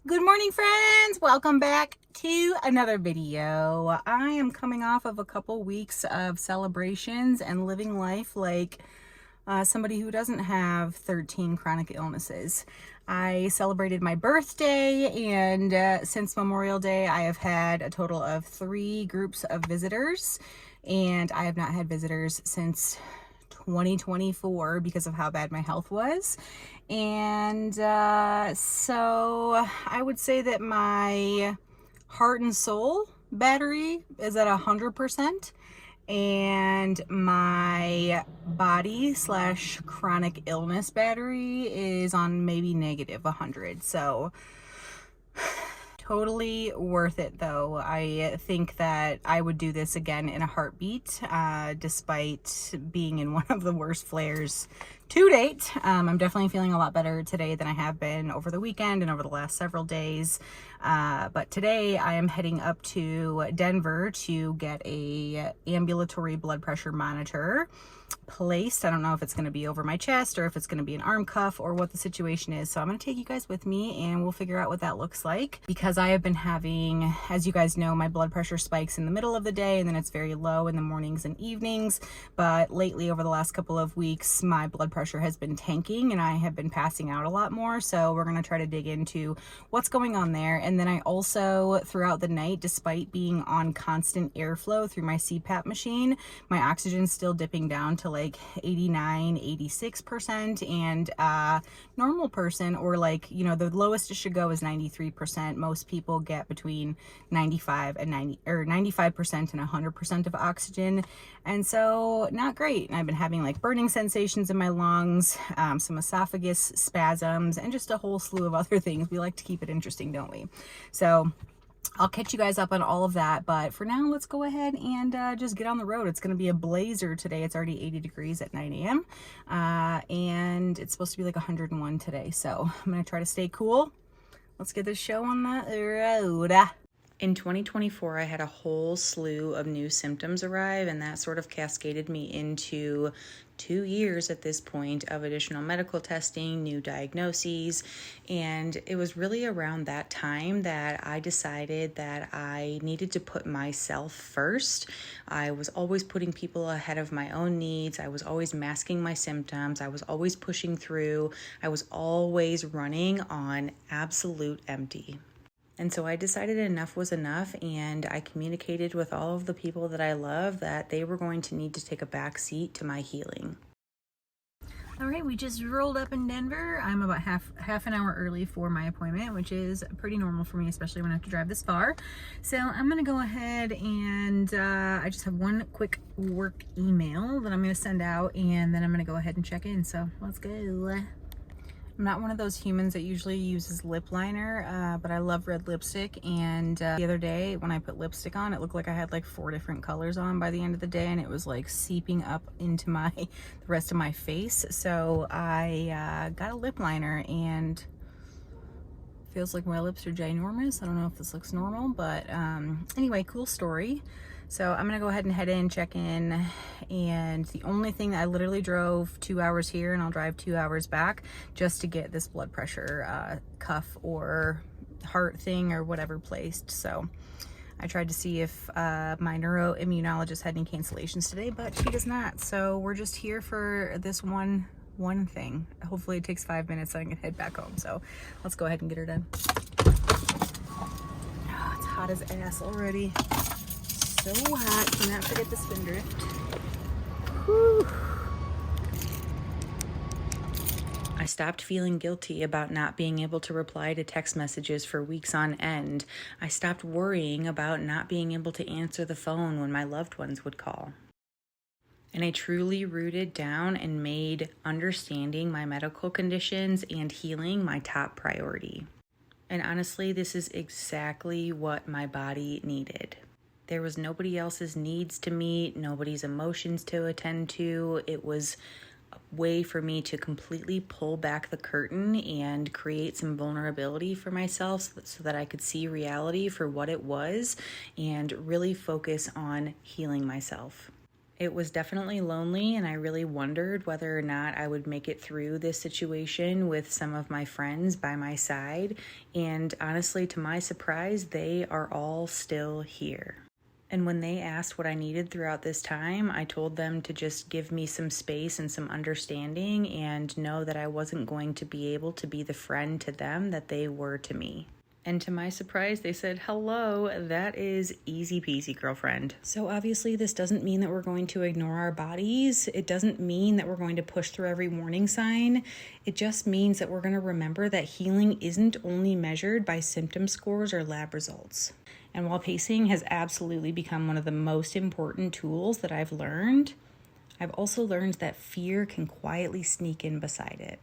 Good morning, friends. Welcome back to another video. I am coming off of a couple weeks of celebrations and living life like somebody who doesn't have 13 chronic illnesses. I celebrated my birthday, and since Memorial Day, I have had a total of 3 groups of visitors, and I have not had visitors since 2024 because of how bad my health was. And so I would say that my heart and soul battery is at 100%, and my body slash chronic illness battery is on maybe negative 100. So totally worth it, though. I think that I would do this again in a heartbeat, despite being in one of the worst flares to date. I'm definitely feeling a lot better today than I have been over the weekend and over the last several days. But today I am heading up to Denver to get a ambulatory blood pressure monitor placed. I don't know if it's going to be over my chest or if it's going to be an arm cuff or what the situation is. So I'm going to take you guys with me and we'll figure out what that looks like, because I have been having, as you guys know, my blood pressure spikes in the middle of the day and then it's very low in the mornings and evenings. But lately, over the last couple of weeks, my blood pressure has been tanking and I have been passing out a lot more. So we're going to try to dig into what's going on there. And then I also, throughout the night, despite being on constant airflow through my CPAP machine, my oxygen's still dipping down to like 89, 86%, and normal person, or like, you know, the lowest it should go is 93%. Most people get between 95 and 90 or 95% and 100% of oxygen, and so not great. And I've been having like burning sensations in my lungs, some esophagus spasms, and just a whole slew of other things. We like to keep it interesting, don't we? So I'll catch you guys up on all of that, but for now, let's go ahead and just get on the road. It's going to be a blazer today. It's already 80 degrees at 9 a.m. And it's supposed to be like 101 today, so I'm going to try to stay cool. Let's get this show on the road. In 2024, I had a whole slew of new symptoms arrive, and that sort of cascaded me into 2 years at this point of additional medical testing, new diagnoses, and it was really around that time that I decided that I needed to put myself first. I was always putting people ahead of my own needs. I was always masking my symptoms. I was always pushing through. I was always running on absolute empty. And so I decided enough was enough, and I communicated with all of the people that I love that they were going to need to take a back seat to my healing. All right, we just rolled up in Denver. I'm about half an hour early for my appointment, which is pretty normal for me, especially when I have to drive this far. So I'm gonna go ahead and I just have one quick work email that I'm gonna send out, and then I'm gonna go ahead and check in. So let's go. I'm not one of those humans that usually uses lip liner, but I love red lipstick, and the other day when I put lipstick on, it looked like I had like 4 different colors on by the end of the day, and it was like seeping up into the rest of my face. So I got a lip liner, and feels like my lips are ginormous. I don't know if this looks normal, but anyway, cool story. So I'm gonna go ahead and head in, check in, and the only thing that I literally drove 2 hours here, and I'll drive 2 hours back just to get this blood pressure cuff or heart thing or whatever placed. So I tried to see if my neuroimmunologist had any cancellations today, but she does not. So we're just here for this one thing. Hopefully it takes 5 minutes so I can head back home. So let's go ahead and get her done. Oh, it's hot as ass already. So hot. Cannot forget the spindrift. Whew. I stopped feeling guilty about not being able to reply to text messages for weeks on end. I stopped worrying about not being able to answer the phone when my loved ones would call. And I truly rooted down and made understanding my medical conditions and healing my top priority. And honestly, this is exactly what my body needed. There was nobody else's needs to meet, nobody's emotions to attend to. It was a way for me to completely pull back the curtain and create some vulnerability for myself so that I could see reality for what it was and really focus on healing myself. It was definitely lonely, and I really wondered whether or not I would make it through this situation with some of my friends by my side. And honestly, to my surprise, they are all still here. And when they asked what I needed throughout this time, I told them to just give me some space and some understanding and know that I wasn't going to be able to be the friend to them that they were to me. And to my surprise, they said, hello, that is easy peasy, girlfriend. So obviously this doesn't mean that we're going to ignore our bodies. It doesn't mean that we're going to push through every warning sign. It just means that we're going to remember that healing isn't only measured by symptom scores or lab results. And while pacing has absolutely become one of the most important tools that I've learned, I've also learned that fear can quietly sneak in beside it.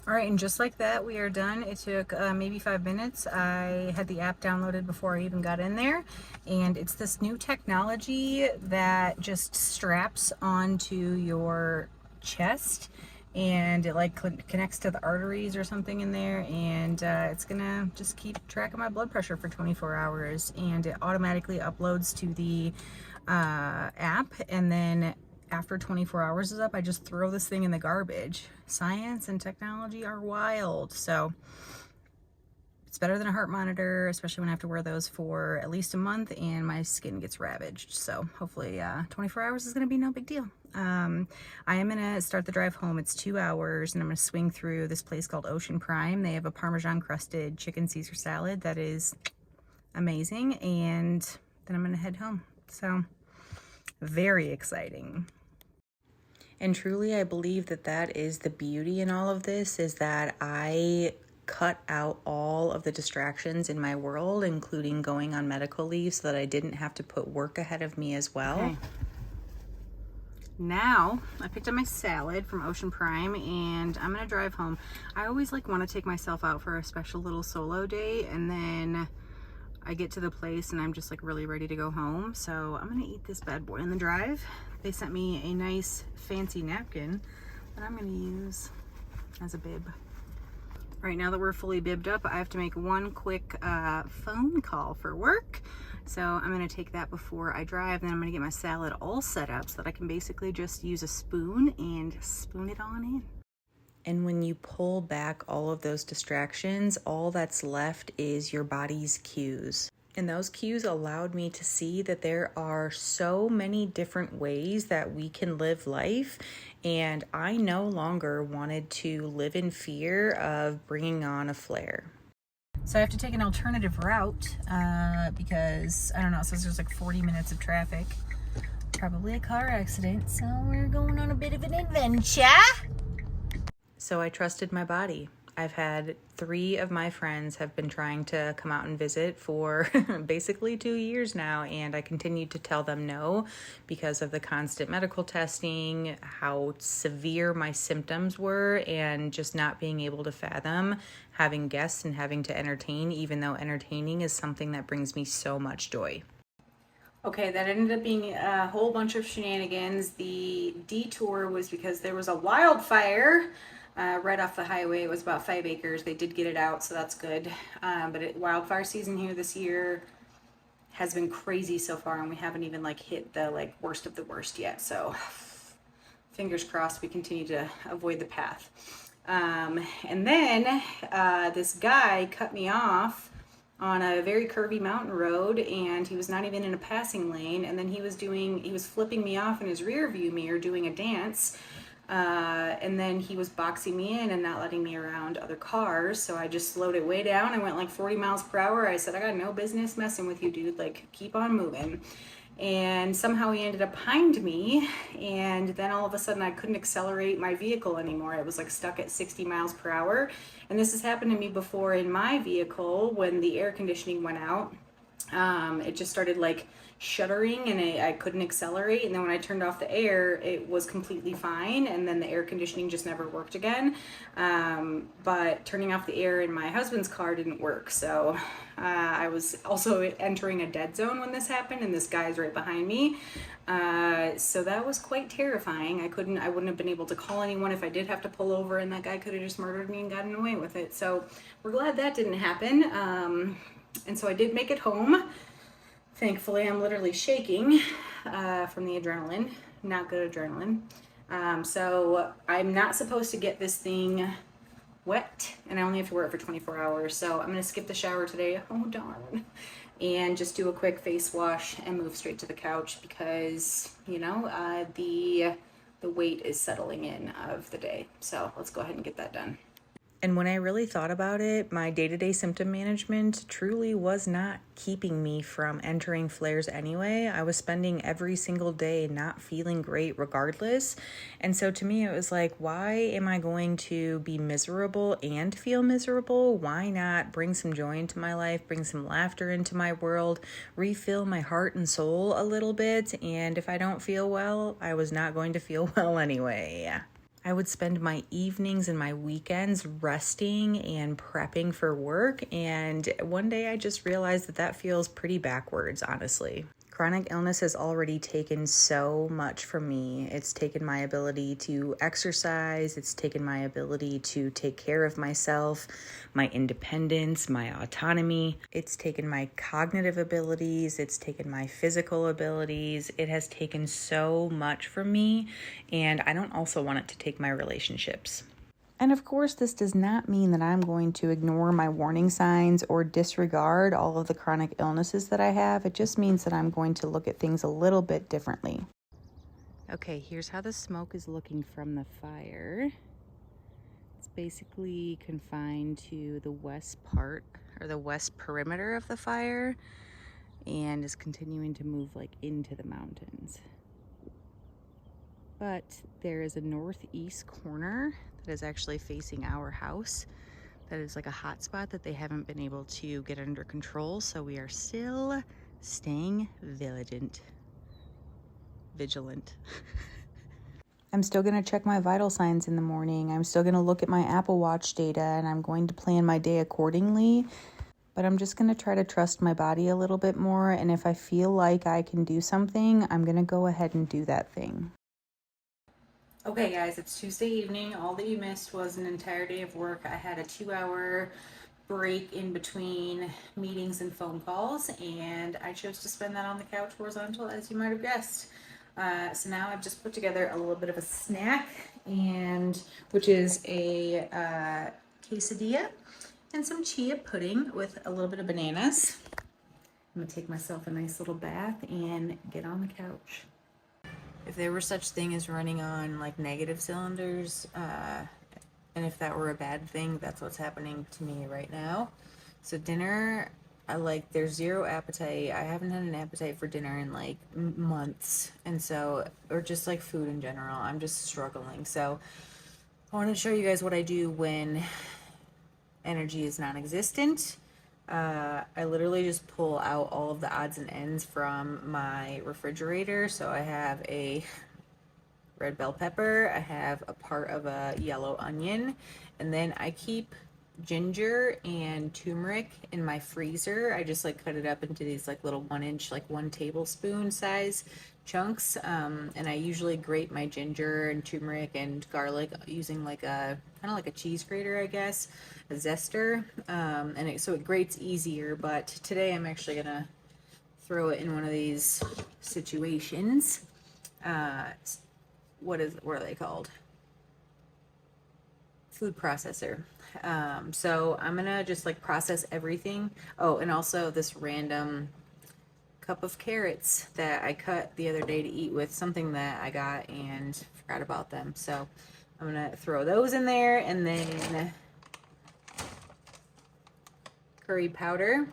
All right, and just like that, we are done. It took maybe 5 minutes. I had the app downloaded before I even got in there, and it's this new technology that just straps onto your chest, and it like connects to the arteries or something in there, and it's gonna just keep track of my blood pressure for 24 hours, and it automatically uploads to the app, and then after 24 hours is up, I just throw this thing in the garbage. Science and technology are wild. So it's better than a heart monitor, especially when I have to wear those for at least a month and my skin gets ravaged. So hopefully 24 hours is going to be no big deal. I am going to start the drive home. It's 2 hours, and I'm going to swing through this place called Ocean Prime. They have a Parmesan crusted chicken Caesar salad that is amazing. And then I'm going to head home. So very exciting. And truly, I believe that that is the beauty in all of this, is that I cut out all of the distractions in my world, including going on medical leave, so that I didn't have to put work ahead of me as well. Okay. Now, I picked up my salad from Ocean Prime, and I'm going to drive home. I always want to take myself out for a special little solo day, and then I get to the place and I'm just really ready to go home. So I'm going to eat this bad boy in the drive. They sent me a nice fancy napkin that I'm going to use as a bib. All right, now that we're fully bibbed up, I have to make one quick phone call for work. So I'm going to take that before I drive. Then I'm going to get my salad all set up so that I can basically just use a spoon and spoon it on in. And when you pull back all of those distractions, all that's left is your body's cues. And those cues allowed me to see that there are so many different ways that we can live life. And I no longer wanted to live in fear of bringing on a flare. So I have to take an alternative route because, I don't know, it says there's 40 minutes of traffic. Probably a car accident. So we're going on a bit of an adventure. So I trusted my body. I've had 3 of my friends have been trying to come out and visit for basically 2 years now, and I continued to tell them no because of the constant medical testing, how severe my symptoms were, and just not being able to fathom having guests and having to entertain, even though entertaining is something that brings me so much joy. Okay, that ended up being a whole bunch of shenanigans. The detour was because there was a wildfire right off the highway. It was about 5 acres. They did get it out, so that's good. But wildfire season here this year has been crazy so far, and we haven't even hit the worst of the worst yet. So fingers crossed we continue to avoid the path. And then this guy cut me off on a very curvy mountain road, and he was not even in a passing lane. And then he was flipping me off in his rear view mirror doing a dance. And then he was boxing me in and not letting me around other cars. So I just slowed it way down. I went 40 miles per hour. I said, I got no business messing with you, dude. Keep on moving. And somehow he ended up behind me. And then all of a sudden I couldn't accelerate my vehicle anymore. It was stuck at 60 miles per hour. And this has happened to me before in my vehicle when the air conditioning went out. It just started shuddering, and I couldn't accelerate. And then when I turned off the air, it was completely fine. And then the air conditioning just never worked again. But turning off the air in my husband's car didn't work. So I was also entering a dead zone when this happened, and this guy's right behind me. So that was quite terrifying. I wouldn't have been able to call anyone if I did have to pull over, and that guy could have just murdered me and gotten away with it. So we're glad that didn't happen. And so I did make it home. Thankfully, I'm literally shaking from the adrenaline. not good adrenaline. So I'm not supposed to get this thing wet, and I only have to wear it for 24 hours. So I'm gonna skip the shower today. Oh darn. And just do a quick face wash and move straight to the couch because, you know, the weight is settling in of the day. So let's go ahead and get that done. And when I really thought about it, my day-to-day symptom management truly was not keeping me from entering flares anyway. I was spending every single day not feeling great regardless. And so to me, it was like, why am I going to be miserable and feel miserable? Why not bring some joy into my life, bring some laughter into my world, refill my heart and soul a little bit? And if I don't feel well, I was not going to feel well anyway. I would spend my evenings and my weekends resting and prepping for work, and one day I just realized that that feels pretty backwards, honestly. Chronic illness has already taken so much from me. It's taken my ability to exercise, it's taken my ability to take care of myself, my independence, my autonomy. It's taken my cognitive abilities, it's taken my physical abilities. It has taken so much from me, and I don't also want it to take my relationships. And of course, this does not mean that I'm going to ignore my warning signs or disregard all of the chronic illnesses that I have. It just means that I'm going to look at things a little bit differently. Okay, here's how the smoke is looking from the fire. It's basically confined to the west part or the west perimeter of the fire and is continuing to move like into the mountains. But there is a northeast corner that is actually facing our house. That is like a hot spot that they haven't been able to get under control. So we are still staying vigilant. I'm still gonna check my vital signs in the morning. I'm still gonna look at my Apple Watch data, and I'm going to plan my day accordingly. But I'm just gonna try to trust my body a little bit more. And if I feel like I can do something, I'm gonna go ahead and do that thing. Okay guys, it's Tuesday evening. All that you missed was an entire day of work. I had a 2-hour break in between meetings and phone calls, and I chose to spend that on the couch horizontal, as you might have guessed. So now I've just put together a little bit of a snack, and which is a quesadilla and some chia pudding with a little bit of bananas. I'm gonna take myself a nice little bath and get on the couch. If there were such thing as running on like negative cylinders, and if that were a bad thing, that's what's happening to me right now. So dinner, there's zero appetite. I haven't had an appetite for dinner in like months, and so, or just like food in general, I'm just struggling. So I want to show you guys what I do when energy is non-existent. I literally just pull out all of the odds and ends from my refrigerator. So I have a red bell pepper, I have a part of a yellow onion, and then I keep ginger and turmeric in my freezer. I just like cut it up into these like little 1-inch, like 1 tablespoon size chunks, and I usually grate my ginger and turmeric and garlic using like a kind of like a cheese grater, I guess, a zester, and so it grates easier. But today I'm actually gonna throw it in one of these situations. What are they called? Food processor. So I'm gonna just like process everything. Oh, and also this random cup of carrots that I cut the other day to eat with something that I got and forgot about them. So I'm gonna throw those in there, and then curry powder.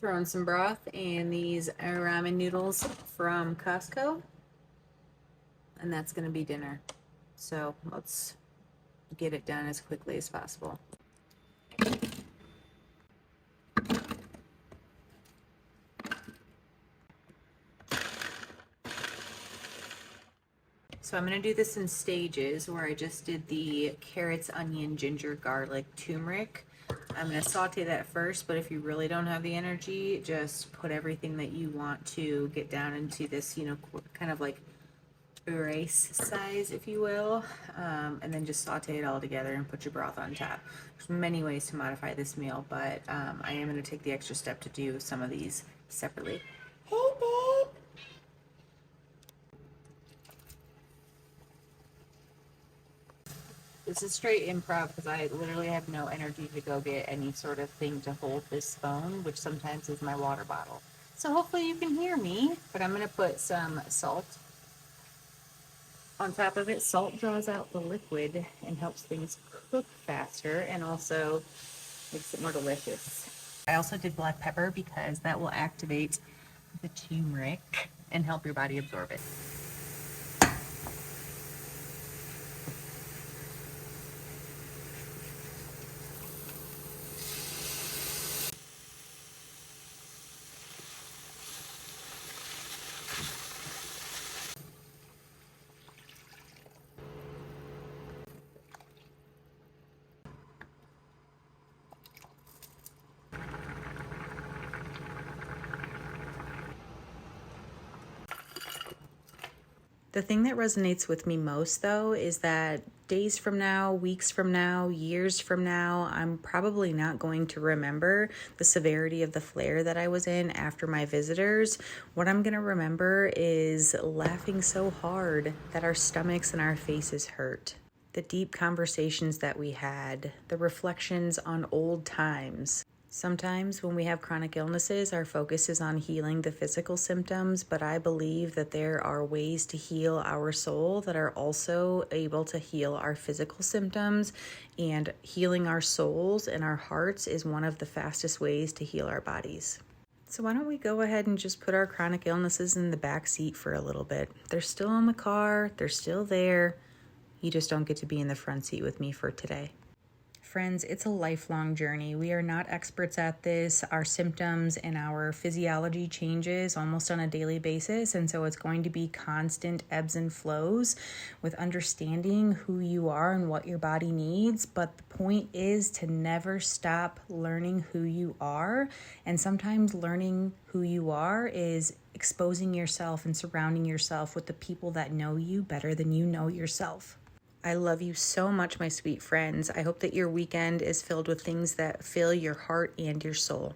Throw in some broth and these ramen noodles from Costco. And that's gonna be dinner. So let's get it done as quickly as possible. So I'm gonna do this in stages, where I just did the carrots, onion, ginger, garlic, turmeric. I'm gonna saute that first, but if you really don't have the energy, just put everything that you want to get down into this, you know, kind of like rice size, if you will, and then just saute it all together and put your broth on top. There's many ways to modify this meal, but I am going to take the extra step to do some of these separately. This is straight improv because I literally have no energy to go get any sort of thing to hold this phone, which sometimes is my water bottle. So hopefully you can hear me, but I'm going to put some salt on top of it. Salt draws out the liquid and helps things cook faster and also makes it more delicious. I also did black pepper because that will activate the turmeric and help your body absorb it. The thing that resonates with me most, though, is that days from now, weeks from now, years from now, I'm probably not going to remember the severity of the flare that I was in after my visitors. What I'm going to remember is laughing so hard that our stomachs and our faces hurt. The deep conversations that we had, the reflections on old times. Sometimes when we have chronic illnesses, our focus is on healing the physical symptoms, but I believe that there are ways to heal our soul that are also able to heal our physical symptoms, and healing our souls and our hearts is one of the fastest ways to heal our bodies. So why don't we go ahead and just put our chronic illnesses in the back seat for a little bit. They're still in the car, they're still there. You just don't get to be in the front seat with me for today. Friends, it's a lifelong journey. We are not experts at this. Our symptoms and our physiology changes almost on a daily basis, and so it's going to be constant ebbs and flows with understanding who you are and what your body needs. But the point is to never stop learning who you are, and sometimes learning who you are is exposing yourself and surrounding yourself with the people that know you better than you know yourself. I love you so much, my sweet friends. I hope that your weekend is filled with things that fill your heart and your soul.